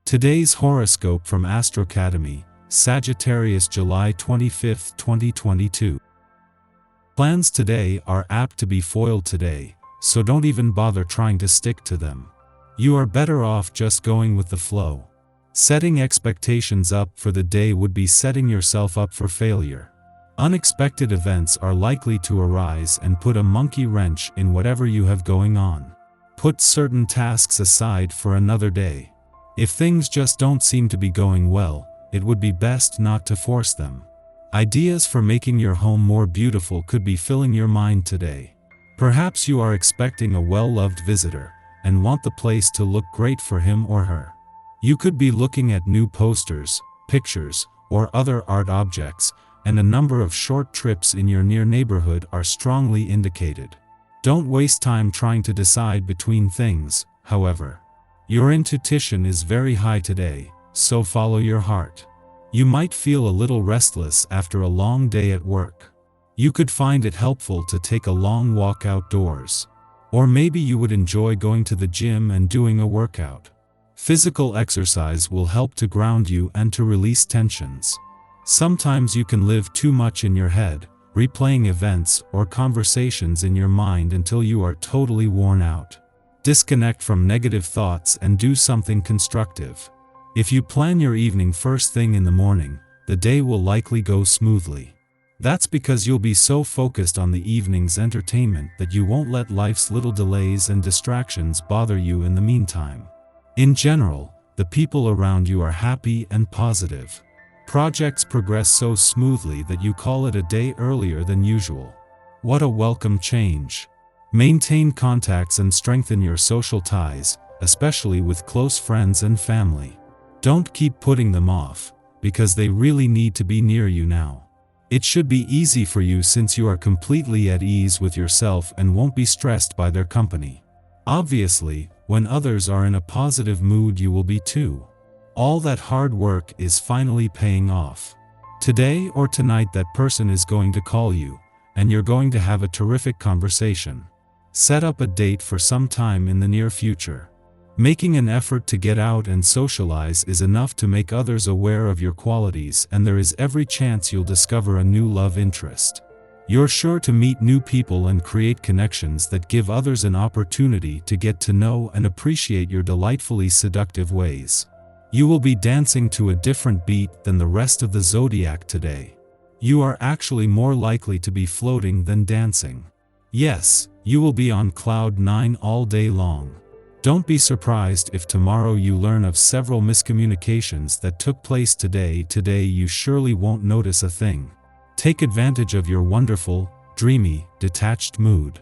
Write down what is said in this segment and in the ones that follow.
Today's horoscope from Astrocademy, Sagittarius July 25, 2022. Plans today are apt to be foiled today, so don't even bother trying to stick to them. You are better off just going with the flow. Setting expectations up for the day would be setting yourself up for failure. Unexpected events are likely to arise and put a monkey wrench in whatever you have going on. Put certain tasks aside for another day. If things just don't seem to be going well, it would be best not to force them. Ideas for making your home more beautiful could be filling your mind today. Perhaps you are expecting a well-loved visitor and want the place to look great for him or her. You could be looking at new posters, pictures, or other art objects, and a number of short trips in your near neighborhood are strongly indicated. Don't waste time trying to decide between things, however. Your intuition is very high today, so follow your heart. You might feel a little restless after a long day at work. You could find it helpful to take a long walk outdoors. Or maybe you would enjoy going to the gym and doing a workout. Physical exercise will help to ground you and to release tensions. Sometimes you can live too much in your head, replaying events or conversations in your mind until you are totally worn out. Disconnect from negative thoughts and do something constructive. If you plan your evening first thing in the morning, the day will likely go smoothly. That's because you'll be so focused on the evening's entertainment that you won't let life's little delays and distractions bother you in the meantime. In general, the people around you are happy and positive. Projects progress so smoothly that you call it a day earlier than usual. What a welcome change! Maintain contacts and strengthen your social ties, especially with close friends and family. Don't keep putting them off, because they really need to be near you now. It should be easy for you since you are completely at ease with yourself and won't be stressed by their company. Obviously, when others are in a positive mood, you will be too. All that hard work is finally paying off. Today or tonight that person is going to call you, and you're going to have a terrific conversation. Set up a date for some time in the near future. Making an effort to get out and socialize is enough to make others aware of your qualities, and there is every chance you'll discover a new love interest. You're sure to meet new people and create connections that give others an opportunity to get to know and appreciate your delightfully seductive ways. You will be dancing to a different beat than the rest of the zodiac today. You are actually more likely to be floating than dancing. Yes, you will be on cloud 9 all day long. Don't be surprised if tomorrow you learn of several miscommunications that took place today. Today you surely won't notice a thing. Take advantage of your wonderful, dreamy, detached mood.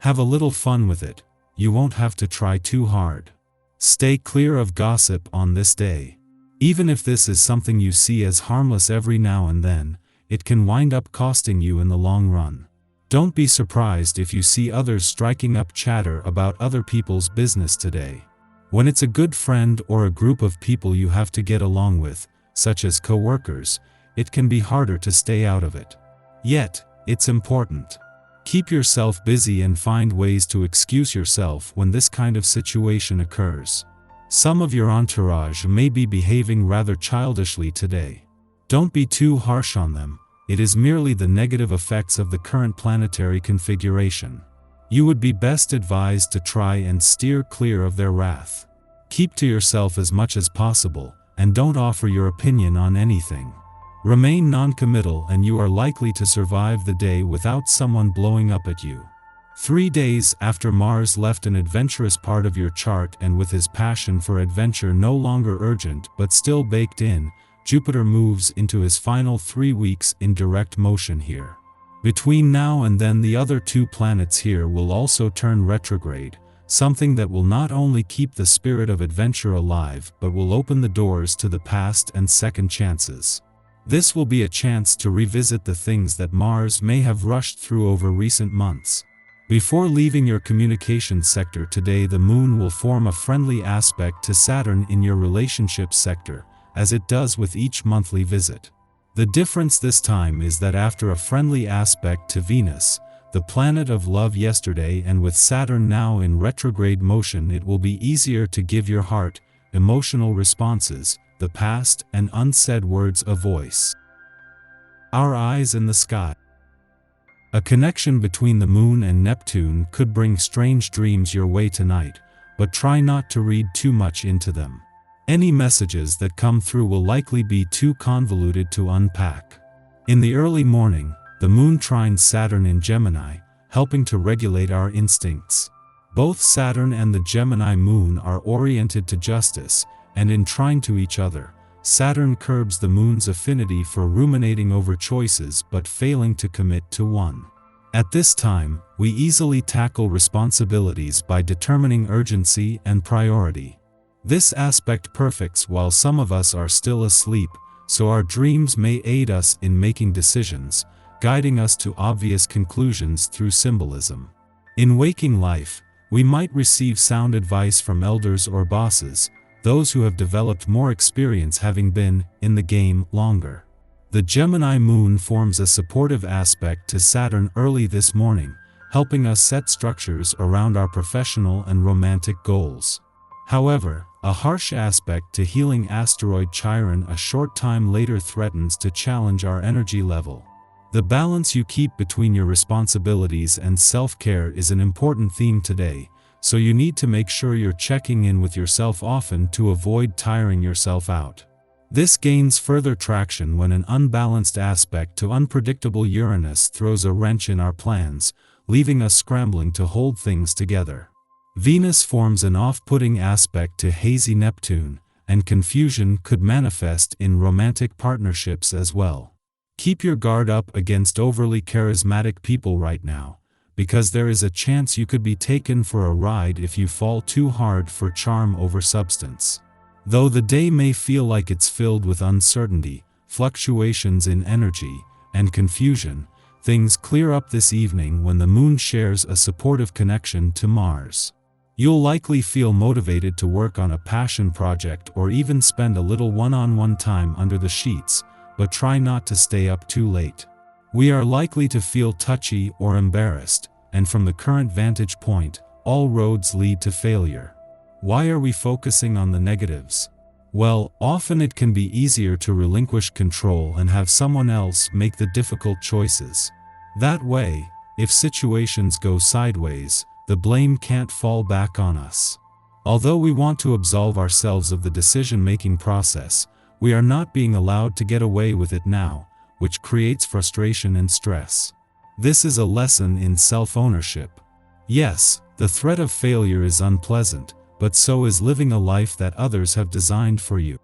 Have a little fun with it. You won't have to try too hard. Stay clear of gossip on this day. Even if this is something you see as harmless every now and then, it can wind up costing you in the long run. Don't be surprised if you see others striking up chatter about other people's business today. When it's a good friend or a group of people you have to get along with, such as co-workers, it can be harder to stay out of it. Yet, it's important. Keep yourself busy and find ways to excuse yourself when this kind of situation occurs. Some of your entourage may be behaving rather childishly today. Don't be too harsh on them. It is merely the negative effects of the current planetary configuration. You would be best advised to try and steer clear of their wrath. Keep to yourself as much as possible, and don't offer your opinion on anything. Remain non-committal and you are likely to survive the day without someone blowing up at you. 3 days after Mars left an adventurous part of your chart, and with his passion for adventure no longer urgent but still baked in, Jupiter moves into his final 3 weeks in direct motion here. Between now and then the other 2 planets here will also turn retrograde, something that will not only keep the spirit of adventure alive but will open the doors to the past and second chances. This will be a chance to revisit the things that Mars may have rushed through over recent months. Before leaving your communications sector today, the Moon will form a friendly aspect to Saturn in your relationships sector, as it does with each monthly visit. The difference this time is that after a friendly aspect to Venus, the planet of love yesterday, and with Saturn now in retrograde motion, it will be easier to give your heart, emotional responses, the past, and unsaid words of voice. Our eyes in the sky. A connection between the moon and Neptune could bring strange dreams your way tonight, but try not to read too much into them. Any messages that come through will likely be too convoluted to unpack. In the early morning, the moon trines Saturn in Gemini, helping to regulate our instincts. Both Saturn and the Gemini moon are oriented to justice, and in trine to each other, Saturn curbs the moon's affinity for ruminating over choices but failing to commit to one. At this time, we easily tackle responsibilities by determining urgency and priority. This aspect perfects while some of us are still asleep, so our dreams may aid us in making decisions, guiding us to obvious conclusions through symbolism. In waking life, we might receive sound advice from elders or bosses, those who have developed more experience having been in the game longer. The Gemini moon forms a supportive aspect to Saturn early this morning, helping us set structures around our professional and romantic goals. However, a harsh aspect to healing asteroid Chiron a short time later threatens to challenge our energy level. The balance you keep between your responsibilities and self-care is an important theme today, so you need to make sure you're checking in with yourself often to avoid tiring yourself out. This gains further traction when an unbalanced aspect to unpredictable Uranus throws a wrench in our plans, leaving us scrambling to hold things together. Venus forms an off-putting aspect to hazy Neptune, and confusion could manifest in romantic partnerships as well. Keep your guard up against overly charismatic people right now, because there is a chance you could be taken for a ride if you fall too hard for charm over substance. Though the day may feel like it's filled with uncertainty, fluctuations in energy, and confusion, things clear up this evening when the moon shares a supportive connection to Mars. You'll likely feel motivated to work on a passion project or even spend a little one-on-one time under the sheets, but try not to stay up too late. We are likely to feel touchy or embarrassed, and from the current vantage point, all roads lead to failure. Why are we focusing on the negatives? Well, often it can be easier to relinquish control and have someone else make the difficult choices. That way, if situations go sideways, the blame can't fall back on us. Although we want to absolve ourselves of the decision-making process, we are not being allowed to get away with it now, which creates frustration and stress. This is a lesson in self-ownership. Yes, the threat of failure is unpleasant, but so is living a life that others have designed for you.